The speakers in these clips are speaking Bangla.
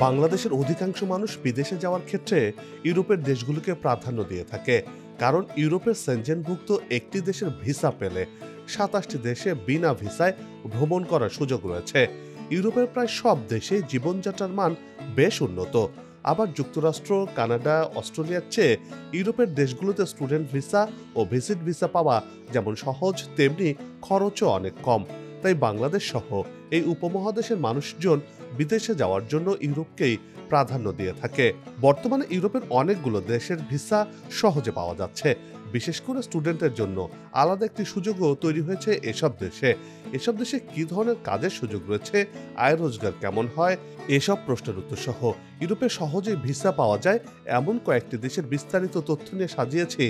বাংলাদেশের অধিকাংশ মানুষ বিদেশে যাওয়ার ক্ষেত্রে ইউরোপের দেশগুলোকে প্রাধান্য দিয়ে থাকে, কারণ ইউরোপের সেনজেনভুক্ত একটি দেশের ভিসা পেলে ২৭টি দেশে বিনা ভিসায় ভ্রমণ করার সুযোগ রয়েছে। ইউরোপের প্রায় সব দেশে জীবনযাত্রার মান বেশ উন্নত। আবার যুক্তরাষ্ট্র, কানাডা, অস্ট্রেলিয়ার চেয়ে ইউরোপের দেশগুলোতে স্টুডেন্ট ভিসা ও ভিজিট ভিসা পাওয়া যেমন সহজ, তেমনি খরচও অনেক কম। তাই বাংলাদেশ সহ এই উপমহাদেশের মানুষজন বিদেশে যাওয়ার জন্য ইউরোপকেই প্রাধান্য দিয়ে থাকে। বর্তমানে ইউরোপের অনেকগুলো দেশের ভিসা সহজে পাওয়া যাচ্ছে। বিশেষ করে স্টুডেন্টের জন্য আলাদা একটি সুযোগও তৈরি হয়েছে এসব দেশে। এসব দেশে কি ধরনের কাজের সুযোগ রয়েছে, আয় রোজগার কেমন হয়, এসব প্রশ্নের উত্তর সহ ইউরোপে সহজেই ভিসা পাওয়া যায় এমন কয়েকটি দেশের বিস্তারিত তথ্য নিয়ে সাজিয়েছি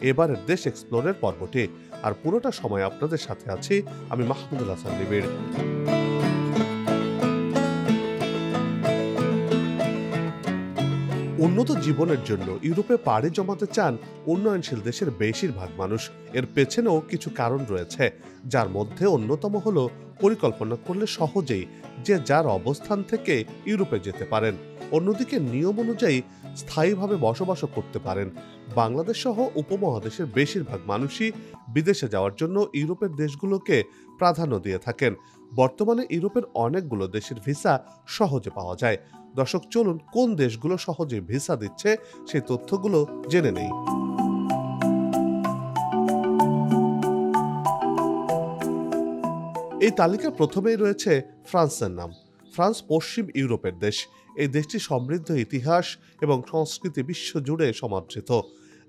এবারের দেশ এক্সপ্লোরের পর্বটি। আর পুরোটা সময় আপনাদের সাথে আছি আমি মাহমুদুল হাসান নিবিড়। উন্নত জীবনের জন্য ইউরোপে পাড়ি জমাতে চান উন্নয়নশীল দেশের বেশিরভাগ মানুষ। এর পেছনেও কিছু কারণ রয়েছে, যার মধ্যে অন্যতম হলো পরিকল্পনা করলে সহজেই যে যার অবস্থান থেকে ইউরোপে যেতে পারেন, অন্যদিকে নিয়ম অনুযায়ী স্থায়ীভাবে বসবাসও করতে পারেন। বাংলাদেশ সহ উপমহাদেশের বেশিরভাগ মানুষই বিদেশে যাওয়ার জন্য ইউরোপের দেশগুলোকে প্রাধান্য দিয়ে থাকেন। বর্তমানে ইউরোপের অনেকগুলো দেশের ভিসা সহজে পাওয়া যায়। দর্শক, চলুন কোন দেশগুলো সহজে ভিসা দিচ্ছে সেই তথ্যগুলো জেনে নেই। এই তালিকায় প্রথমেই রয়েছে ফ্রান্সের নাম। ফ্রান্স পশ্চিম ইউরোপের দেশ। এই দেশটি সমৃদ্ধ ইতিহাস এবং সংস্কৃতি বিশ্বজুড়ে সমাদৃত।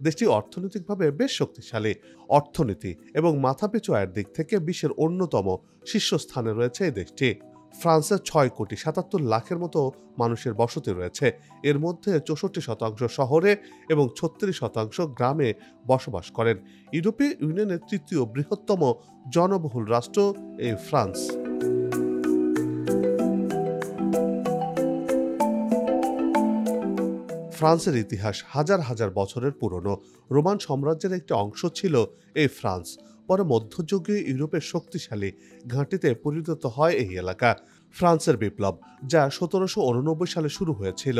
দেশটি অর্থনৈতিকভাবে বেশ শক্তিশালী। অর্থনীতি এবং মাথাপিছু আয়ের দিক থেকে বিশ্বের অন্যতম শীর্ষস্থানে রয়েছে এই দেশটি। ফ্রান্সের ৬,৭৭,০০,০০০ মতো মানুষের বসতি রয়েছে। এর মধ্যে ৬৪% শহরে এবং ৩৬% গ্রামে বসবাস করেন। ইউরোপীয় ইউনিয়নের তৃতীয় বৃহত্তম জনবহুল রাষ্ট্র এই ফ্রান্স। ফ্রান্সের ইতিহাস হাজার হাজার বছরের পুরনো। রোমান সাম্রাজ্যের একটি অংশ ছিল এই ফ্রান্স। পরে মধ্যযুগীয় ইউরোপের শক্তিশালী ঘাঁটিতে পরিণত হয় এই এলাকা। ফ্রান্সের বিপ্লব, যা ১৭৮৯ সালে শুরু হয়েছিল,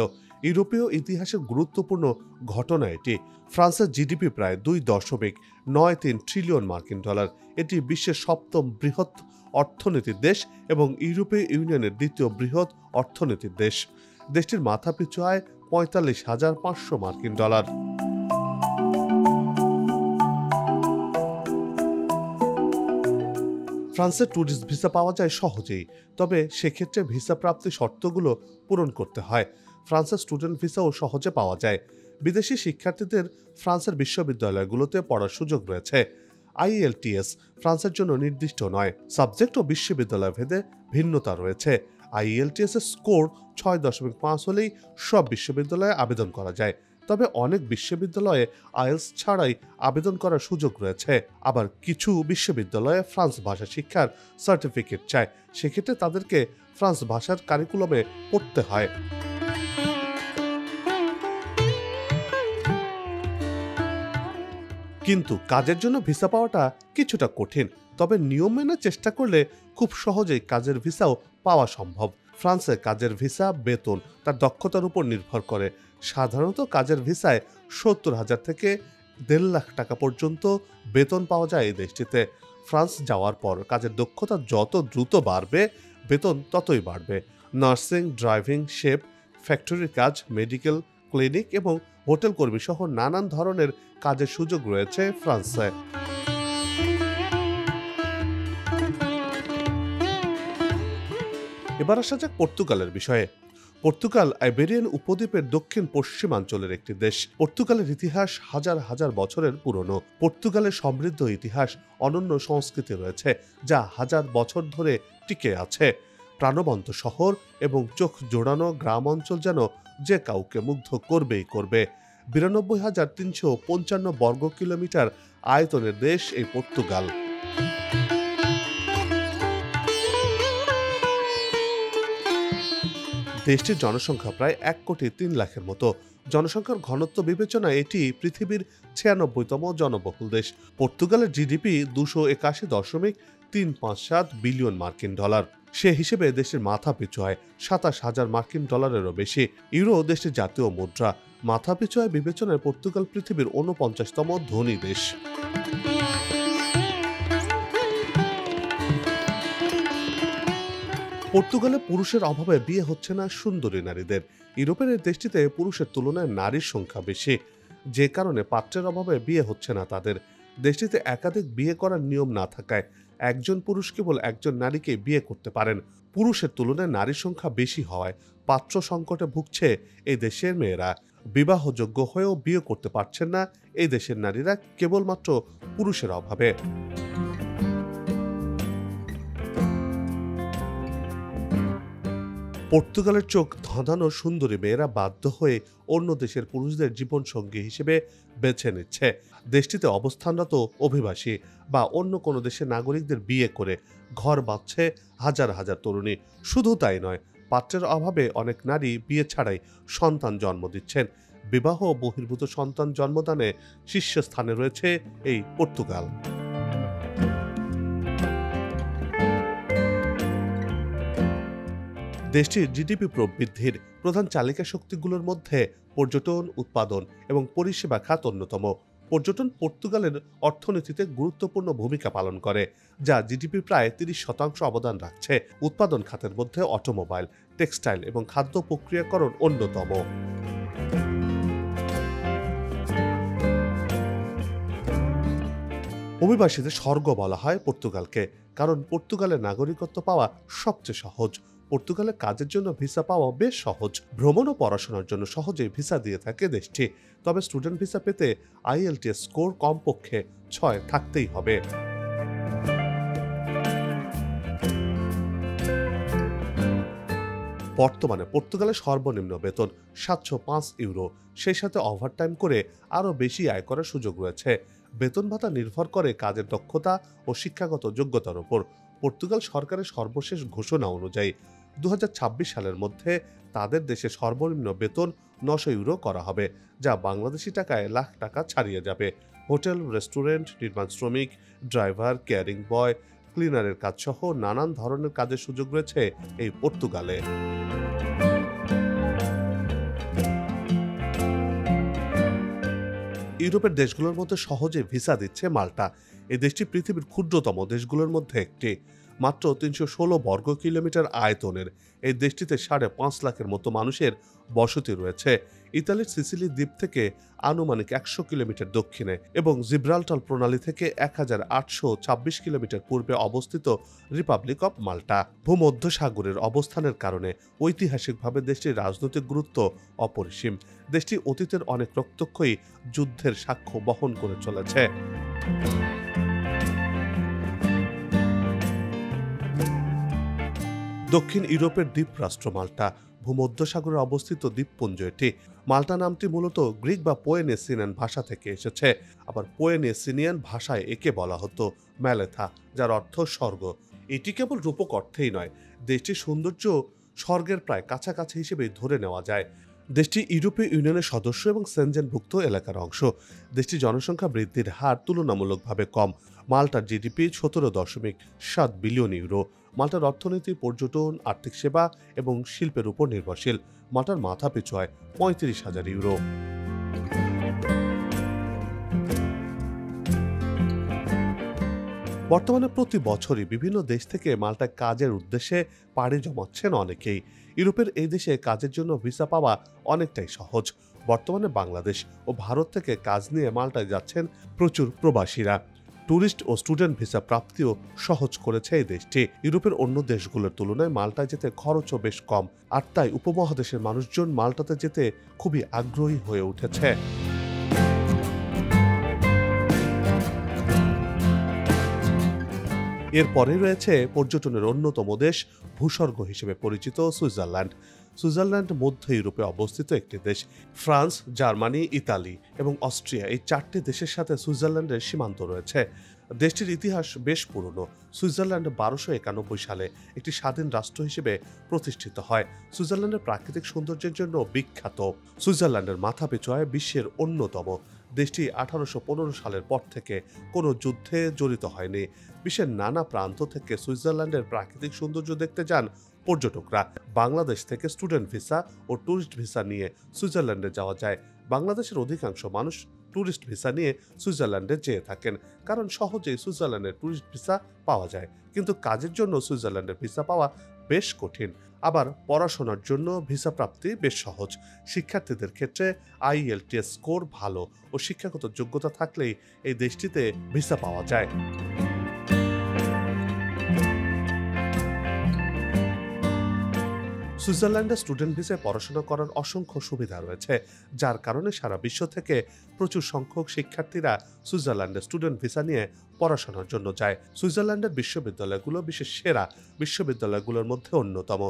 ইউরোপীয় ইতিহাসের গুরুত্বপূর্ণ ঘটনা এটি। ফ্রান্সের জিডিপি প্রায় $2.93 ট্রিলিয়ন মার্কিন ডলার। এটি বিশ্বের সপ্তম বৃহৎ অর্থনীতির দেশ এবং ইউরোপীয় ইউনিয়নের দ্বিতীয় বৃহৎ অর্থনীতির দেশ। দেশটির মাথাপিছু আয় $৪৫,৫০০ মার্কিন ডলার। ফ্রান্সের ট্যুরিস্ট ভিসা পাওয়া যায় সহজেই, তবে সেক্ষেত্রে ভিসা প্রাপ্তির শর্তগুলো পূরণ করতে হয়। ফ্রান্সের স্টুডেন্ট ভিসাও সহজে পাওয়া যায়। বিদেশি শিক্ষার্থীদের ফ্রান্সের বিশ্ববিদ্যালয়গুলোতে পড়ার সুযোগ রয়েছে। IELTS ফ্রান্সের জন্য নির্দিষ্ট নয়। সাবজেক্ট ও বিশ্ববিদ্যালয় ভেদে ভিন্নতা রয়েছে। IELTS এর স্কোর ৬.৫ হলেই সব বিশ্ববিদ্যালয়ে আবেদন করা যায়। তবে অনেক বিশ্ববিদ্যালয়ে আইএলস ছাড়াই আবেদন করার সুযোগ রয়েছে। আবার কিছু বিশ্ববিদ্যালয়ে ফ্রান্স ভাষা শিক্ষার সার্টিফিকেট চায়। সেক্ষেত্রে তাদেরকে ফ্রান্স ভাষার কারিকুলামে পড়তে হয়। কিন্তু কাজের জন্য ভিসা পাওয়াটা কিছুটা কঠিন। তবে নিয়ম মেনে চেষ্টা করলে খুব সহজেই কাজের ভিসাও পাওয়া সম্ভব। ফ্রান্সে কাজের ভিসা বেতন তার দক্ষতার উপর নির্ভর করে। সাধারণত কাজের ভিসায় ৭০,০০০ থেকে ১.৫ লাখ টাকা পর্যন্ত বেতন পাওয়া যায় এই দেশটিতে। ফ্রান্স যাওয়ার পর কাজের দক্ষতা যত দ্রুত বাড়বে, বেতন ততই বাড়বে। নার্সিং, ড্রাইভিং, শেফ, ফ্যাক্টরির কাজ, মেডিকেল, ক্লিনিক এবং হোটেল কর্মী সহ নানান ধরনের কাজের সুযোগ রয়েছে ফ্রান্সে। এবার আসা যাক পর্তুগালের বিষয়ে। পর্তুগাল আইবেরিয়ান উপদ্বীপের দক্ষিণ পশ্চিমাঞ্চলের একটি দেশ। পর্তুগালের ইতিহাস হাজার হাজার বছরের পুরনো। পর্তুগালের সমৃদ্ধ ইতিহাস, অনন্য সংস্কৃতি রয়েছে, যা হাজার বছর ধরে টিকে আছে। প্রাণবন্ত শহর এবং চোখ জোড়ানো গ্রাম অঞ্চল যেন যে কাউকে মুগ্ধ করবেই করবে। ৯২,৩৫৫ বর্গ কিলোমিটার আয়তনের দেশ এই পর্তুগাল। দেশটির জনসংখ্যা প্রায় ১,৩,০০,০০০ মতো। জনসংখ্যার ঘনত্ব বিবেচনায় এটি পৃথিবীর 96তম জনবহুল দেশ। পর্তুগালের জিডিপি 281.357 বিলিয়ন মার্কিন ডলার। সে হিসেবে দেশের মাথা পিছু আয় 27,000 মার্কিন ডলারেরও বেশি। ইউরো দেশটির জাতীয় মুদ্রা। মাথা পিছু আয় বিবেচনায় পর্তুগাল পৃথিবীর 49তম ধনী দেশ। পর্তুগালে পুরুষের অভাবে বিয়ে হচ্ছে না সুন্দরী নারীদের। ইউরোপের এই দেশটিতে পুরুষের তুলনায় নারীর সংখ্যা বেশি, যে কারণে পাত্রের অভাবে বিয়ে হচ্ছে না তাদের। দেশটিতে একাধিক বিয়ে করার নিয়ম না থাকায় একজন পুরুষ কেবল একজন নারীকে বিয়ে করতে পারেন। পুরুষের তুলনায় নারীর সংখ্যা বেশি হওয়ায় পাত্র সংকটে ভুগছে এই দেশের মেয়েরা। বিবাহযোগ্য হয়েও বিয়ে করতে পারছেন না এই দেশের নারীরা, কেবলমাত্র পুরুষের অভাবে। পর্তুগালের চোখ ধাঁধানো সুন্দরী মেয়েরা বাধ্য হয়ে অন্য দেশের পুরুষদের জীবনসঙ্গী হিসেবে বেছে নিচ্ছে। দেশটিতে অবস্থানরত অভিবাসী বা অন্য কোনো দেশের নাগরিকদের বিয়ে করে ঘর বাঁধছে হাজার হাজার তরুণী। শুধু তাই নয়, পাত্রের অভাবে অনেক নারী বিয়ে ছাড়াই সন্তান জন্ম দিচ্ছেন। বিবাহ বহির্ভূত সন্তান জন্মদানে শীর্ষস্থানে রয়েছে এই পর্তুগাল। দেশটির জিডিপি প্রবৃদ্ধির প্রধান চালিকা শক্তিগুলোর মধ্যে পর্যটন, উৎপাদন এবং পরিষেবা খাত অন্যতম। পর্যটন পর্তুগালের অর্থনীতিতে গুরুত্বপূর্ণ ভূমিকা পালন করে, যা জিডিপি প্রায় 30% অবদান রাখছে। উৎপাদন খাতের মধ্যে অটোমোবাইল, টেক্সটাইল এবং খাদ্য প্রক্রিয়াকরণ অন্যতম। অভিবাসীদের স্বর্গ বলা হয় পর্তুগালকে, কারণ পর্তুগালের নাগরিকত্ব পাওয়া সবচেয়ে সহজ। পর্তুগালে কাজের জন্য ভিসা পাওয়া বেশ সহজ। ভ্রমণ ও পড়াশোনার জন্য সহজেই ভিসা দিয়ে থাকে দেশটি। তবে স্টুডেন্ট ভিসা পেতে IELTS স্কোর কমপক্ষে 6 থাকতেই হবে। বর্তমানে পর্তুগালের সর্বনিম্ন বেতন 705 ইউরো। সেই সাথে ওভারটাইম করে আরও বেশি আয় করার সুযোগ রয়েছে। বেতন ভাতা নির্ভর করে কাজের দক্ষতা ও শিক্ষাগত যোগ্যতার উপর। পর্তুগাল সরকারের সর্বশেষ ঘোষণা অনুযায়ী 2026 সালের মধ্যে তাদের দেশে সর্বনিম্ন বেতন 900 ইউরো করা হবে, যা বাংলাদেশি টাকায় লাখ টাকা ছাড়িয়ে যাবে। হোটেল, রেস্টুরেন্ট, নির্মাণ শ্রমিক, ড্রাইভার, কেয়ারিং বয়, ক্লিনারের কাজ সহ নানান ধরনের কাজের সুযোগ রয়েছে এই পর্তুগালে। ইউরোপের দেশগুলোর মধ্যে সহজে ভিসা দিচ্ছে মাল্টা। এই দেশটি পৃথিবীর ক্ষুদ্রতম দেশগুলোর মধ্যে একটি। মাত্র 316 বর্গ কিলোমিটার আয়তনের এই দেশটিতে 5.5 লাখের মতো মানুষের বসতি রয়েছে। ইতালির সিসিলি দ্বীপ থেকে আনুমানিক 100 কিলোমিটার দক্ষিণে এবং জিব্রাল্টার প্রণালী থেকে 1826 কিলোমিটার পূর্বে অবস্থিত রিপাবলিক অব মাল্টা। ভূমধ্যসাগরের অবস্থানের কারণে ঐতিহাসিকভাবে দেশটির রাজনৈতিক গুরুত্ব অপরিসীম। দেশটি অতীতের অনেক রক্তক্ষয়ী যুদ্ধের সাক্ষ্য বহন করে চলেছে। দক্ষিণ ইউরোপের দ্বীপরাষ্ট্র মাল্টা। ভূমধ্যসাগরে অবস্থিত দ্বীপপুঞ্জ এটি। মাল্টা নামটি মূলত গ্রিক বা পোয়েনেসিনিয়ান ভাষা থেকে এসেছে। আবার পোয়েনেসিনিয়ান ভাষায় একে বলা হতো ম্যালেথা, যার অর্থ স্বর্গ। এটি কেবল রূপক অর্থেই নয়, দেশটির সৌন্দর্য স্বর্গের প্রায় কাছাকাছি হিসেবে ধরে নেওয়া যায়। দেশটি ইউরোপীয় ইউনিয়নের সদস্য এবং সেনজেনভুক্ত এলাকার অংশ। দেশটির জনসংখ্যা বৃদ্ধির হার তুলনামূলকভাবে কম। মাল্টার জিডিপি 17.7 বিলিয়ন ইউরো। মাল্টার অর্থনীতি পর্যটন, আর্থিক সেবা এবং শিল্পের উপর নির্ভরশীল। মাল্টার মাথা পিছু আয় 35,000 ইউরো। বর্তমানে প্রতি বছরই বিভিন্ন দেশ থেকে মাল্টায় কাজের উদ্দেশ্যে পাড়ি জমাচ্ছেন অনেকেই। ইউরোপের এই দেশে কাজের জন্য ভিসা পাওয়া অনেকটাই সহজ। বর্তমানে বাংলাদেশ ও ভারত থেকে কাজ নিয়ে মাল্টায় যাচ্ছেন প্রচুর প্রবাসীরা। ট্যুরিস্ট ও স্টুডেন্ট ভিসা প্রাপ্তিও সহজ করেছে এই দেশটি। ইউরোপের অন্য দেশগুলোর তুলনায় মাল্টায় যেতে খরচও বেশ কম, আর তাই উপমহাদেশের মানুষজন মাল্টাতে যেতে খুবই আগ্রহী হয়ে উঠেছে। এরপরে রয়েছে পর্যটনের অন্যতম দেশ, ভূস্বর্গ হিসেবে পরিচিত সুইজারল্যান্ড। সুইজারল্যান্ড মধ্য ইউরোপে অবস্থিত একটি দেশ। ফ্রান্স, জার্মানি, ইতালি এবং অস্ট্রিয়া এই 4টি দেশের সাথে সুইজারল্যান্ডের সীমান্ত রয়েছে। দেশটির ইতিহাস বেশ পুরনো। সুইজারল্যান্ড 1291 সালে একটি স্বাধীন রাষ্ট্র হিসেবে প্রতিষ্ঠিত হয়। সুইজারল্যান্ডের প্রাকৃতিক সৌন্দর্যের জন্য বিখ্যাত। সুইজারল্যান্ডের মাথাপিছু আয় বিশ্বের অন্যতম। দেশটি 1815 সালের পর থেকে কোনো যুদ্ধে জড়িত হয়নি। বিশ্বের নানা প্রান্ত থেকে সুইজারল্যান্ডের প্রাকৃতিক সৌন্দর্য দেখতে যান পর্যটকরা। বাংলাদেশ থেকে স্টুডেন্ট ভিসা ও ট্যুরিস্ট ভিসা নিয়ে সুইজারল্যান্ডে যাওয়া যায়। বাংলাদেশের অধিকাংশ মানুষ ট্যুরিস্ট ভিসা নিয়ে সুইজারল্যান্ডে যেয়ে থাকেন, কারণ সহজেই সুইজারল্যান্ডের ট্যুরিস্ট ভিসা পাওয়া যায়। কিন্তু কাজের জন্য সুইজারল্যান্ডের ভিসা পাওয়া বেশ কঠিন। আবার পড়াশোনার জন্য ভিসা প্রাপ্তি বেশ সহজ। শিক্ষার্থীদের ক্ষেত্রে IELTS স্কোর ভালো ও শিক্ষাগত যোগ্যতা থাকলেই এই দেশটিতে ভিসা পাওয়া যায়। সুইজারল্যান্ডে স্টুডেন্ট ভিসায় পড়াশোনা করার অসংখ্য সুবিধা রয়েছে, যার কারণে সারা বিশ্ব থেকে প্রচুর সংখ্যক শিক্ষার্থীরা সুইজারল্যান্ডে স্টুডেন্ট ভিসা নিয়ে পড়াশোনার জন্য যায়। সুইজারল্যান্ডের বিশ্ববিদ্যালয়গুলো বিশ্বের সেরা বিশ্ববিদ্যালয়গুলোর মধ্যে অন্যতম।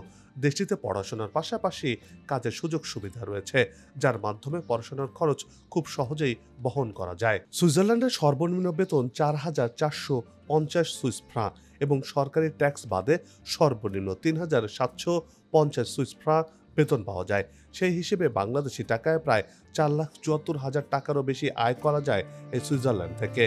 দেশটিতে পড়াশোনার পাশাপাশি কাজের সুযোগ সুবিধা রয়েছে, যার মাধ্যমে পড়াশোনার খরচ খুব সহজেই বহন করা যায়। সুইজারল্যান্ডের সর্বনিম্ন বেতন 4,450 সুইস ফ্রাঁ এবং সরকারি ট্যাক্স বাদে সর্বনিম্ন 3,750 সুইস ফ্রাঁ বেতন পাওয়া যায়। সেই হিসেবে বাংলাদেশি টাকায় প্রায় 4,74,000 টাকারও বেশি আয় করা যায় এই সুইজারল্যান্ড থেকে।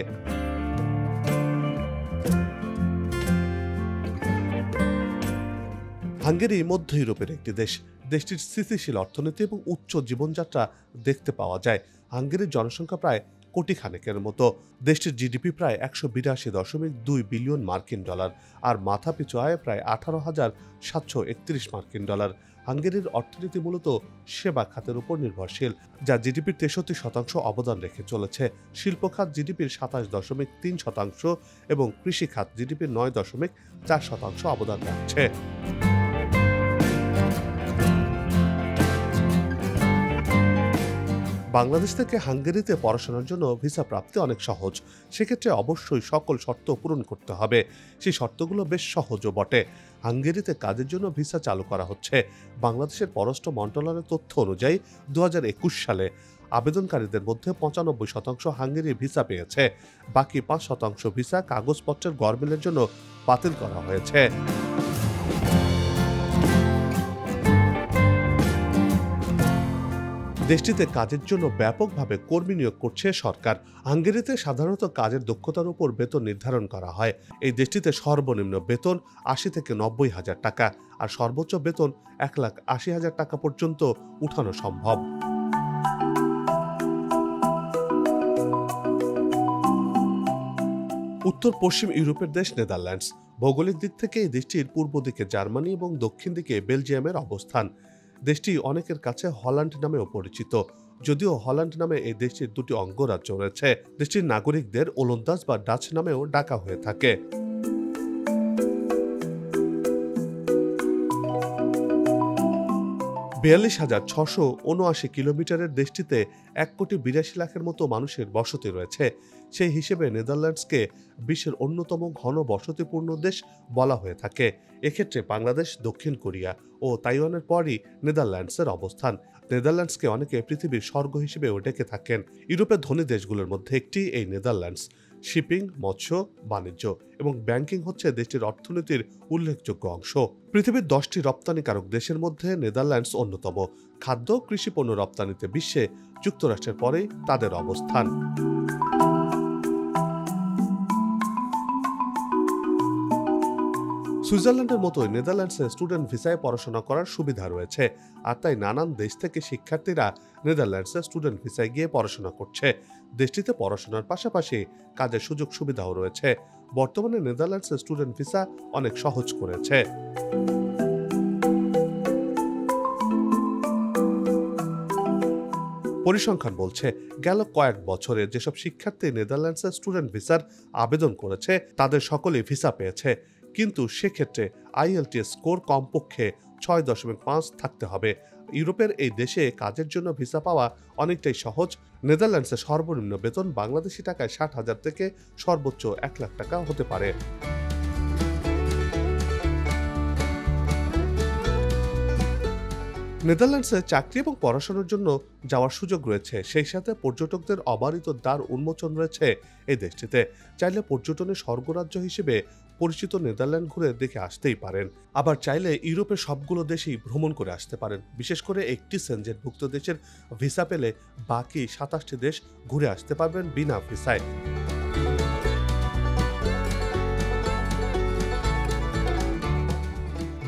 হাঙ্গেরি মধ্য ইউরোপের একটি দেশ। দেশটির স্থিতিশীল অর্থনীতি এবং উচ্চ জীবনযাত্রা দেখতে পাওয়া যায়। হাঙ্গেরির জনসংখ্যা প্রায় কোটি খানেকের মতো। দেশটির জিডিপি প্রায় 182.2 বিলিয়ন মার্কিন ডলার আর মাথাপিছু আয় প্রায় 18,731 মার্কিন ডলার। হাঙ্গেরির অর্থনীতি মূলত সেবা খাতের উপর নির্ভরশীল, যা জিডিপির 63% অবদান রেখে চলেছে। শিল্প খাত জিডিপির 27.3% এবং কৃষি খাত জিডিপির 9.4% অবদান রাখছে। বাংলাদেশ থেকে হাঙ্গেরিতে পড়াশোনার জন্য ভিসা প্রাপ্তি অনেক সহজ। সেক্ষেত্রে অবশ্যই সকল শর্ত পূরণ করতে হবে। সেই শর্তগুলো বেশ সহজও বটে। হাঙ্গেরিতে কাজের জন্য ভিসা চালু করা হচ্ছে। বাংলাদেশের পররাষ্ট্র মন্ত্রণালয়ের তথ্য অনুযায়ী 2021 সালে আবেদনকারীদের মধ্যে 95% হাঙ্গেরির ভিসা পেয়েছে। বাকি 5% ভিসা কাগজপত্রের গরমিলের জন্য বাতিল করা হয়েছে। দেশটিতে কাজের জন্য ব্যাপকভাবে কর্মী নিয়োগ করছে সরকার। হাঙ্গেরিতে সাধারণত কাজের দক্ষতার উপর বেতন নির্ধারণ করা হয়। এই দেশটিতে সর্বনিম্ন বেতন 80 থেকে 90 হাজার টাকা আর সর্বোচ্চ বেতন 1,80,000 টাকা পর্যন্ত উঠানো সম্ভব। উত্তর পশ্চিম ইউরোপের দেশ নেদারল্যান্ডস। ভৌগোলিক দিক থেকে এই দেশটির পূর্ব দিকে জার্মানি এবং দক্ষিণ দিকে বেলজিয়ামের অবস্থান। দেশটি অনেকের কাছে হল্যান্ড নামেও পরিচিত, যদিও হল্যান্ড নামে এই দেশটির দুটি অঙ্গরাজ্য রয়েছে। দেশটির নাগরিকদের ওলন্দাজ বা ডাচ নামেও ডাকা হয়ে থাকে। 42,679 কিলোমিটারের দেশটিতে 1,82,00,000 মতো মানুষের বসতি রয়েছে। সেই হিসেবে নেদারল্যান্ডসকে বিশ্বের অন্যতম ঘন বসতিপূর্ণ দেশ বলা হয়ে থাকে। এক্ষেত্রে বাংলাদেশ, দক্ষিণ কোরিয়া ও তাইওয়ানের পরই নেদারল্যান্ডসের অবস্থান। নেদারল্যান্ডসকে অনেকে পৃথিবীর স্বর্গ হিসেবে ডেকে থাকেন। ইউরোপের ধনী দেশগুলোর মধ্যে একটি এই নেদারল্যান্ডস। শিপিং, মৎস্য, বাণিজ্য এবং ব্যাংকিং হচ্ছে দেশটির অর্থনীতির উল্লেখযোগ্য অংশ। পৃথিবীর 10টি রপ্তানিকারক দেশের মধ্যে নেদারল্যান্ডস অন্যতম। খাদ্য, কৃষি পণ্য রপ্তানিতে বিশ্বে যুক্তরাষ্ট্রের পরেই তাদের অবস্থান। সুইজারল্যান্ডের মতোই নেদারল্যান্ডসে স্টুডেন্ট ভিসায় পড়াশোনা করার সুবিধা রয়েছে, আর তাই নানান দেশ থেকে শিক্ষার্থীরা নেদারল্যান্ডসে স্টুডেন্ট ভিসায় গিয়ে পড়াশোনা করছে। দেশটিতে পড়াশোনার পাশাপাশি কাজের সুযোগ সুবিধাও রয়েছে। বর্তমানে নেদারল্যান্ডসে স্টুডেন্ট ভিসা অনেক সহজ করেছে। পরিসংখ্যান বলছে, গেল কয়েক বছরে যেসব শিক্ষার্থী নেদারল্যান্ডসে স্টুডেন্ট ভিসার আবেদন করেছে তাদের সকলেই ভিসা পেয়েছে। কিন্তু সেক্ষেত্রে IELTS স্কোর কমপক্ষে 6.5 থাকতে হবে। ইউরোপের এই দেশে কাজের জন্য ভিসা পাওয়া অনেকটাই সহজ। নেদারল্যান্ডসের সর্বনিম্ন বেতন বাংলাদেশি টাকায় 60,000 থেকে সর্বোচ্চ 1 লাখ টাকা হতে পারে। নেদারল্যান্ডসে চাকরি এবং পড়াশোনার জন্য যাওয়ার সুযোগ রয়েছে, সেই সাথে পর্যটকদের অবারিত দ্বার উন্মোচন রয়েছে এই দেশটিতে। চাইলে পর্যটনের স্বর্গরাজ্য হিসেবে পরিচিত নেদারল্যান্ড ঘুরে দেখে আসতেই পারেন। আবার চাইলে ইউরোপের সবগুলো দেশেই ভ্রমণ করে আসতে পারেন। বিশেষ করে একটি সেনজেনভুক্ত দেশের ভিসা পেলে বাকি ২৭টি দেশ ঘুরে আসতে পারবেন বিনা ভিসায়।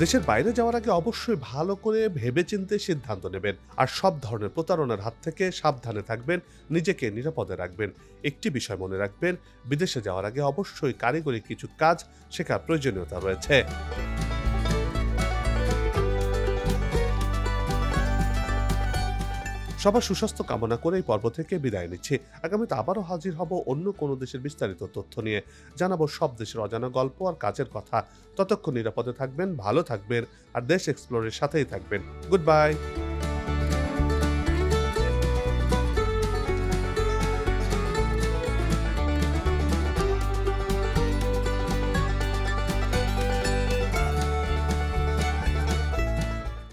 দেশের বাইরে যাওয়ার আগে অবশ্যই ভালো করে ভেবেচিন্তে সিদ্ধান্ত নেবেন। আর সব ধরনের প্রতারণার হাত থেকে সাবধানে থাকবেন, নিজেকে নিরাপদে রাখবেন। একটি বিষয় মনে রাখবেন, বিদেশে যাওয়ার আগে অবশ্যই কারিগরি কিছু কাজ শেখার প্রয়োজনীয়তা রয়েছে। সবার সুস্বাস্থ্য কামনা করে এই পর্ব থেকে বিদায় নিচ্ছি। আগামীতে আবারও হাজির হব অন্য কোনো দেশের বিস্তারিত তথ্য নিয়ে। জানাবো সব দেশের অজানা গল্প আর কাজের কথা। ততক্ষণ নিরাপদে থাকবেন, ভালো থাকবেন আর দেশ এক্সপ্লোরের সাথেই থাকবেন। Good bye.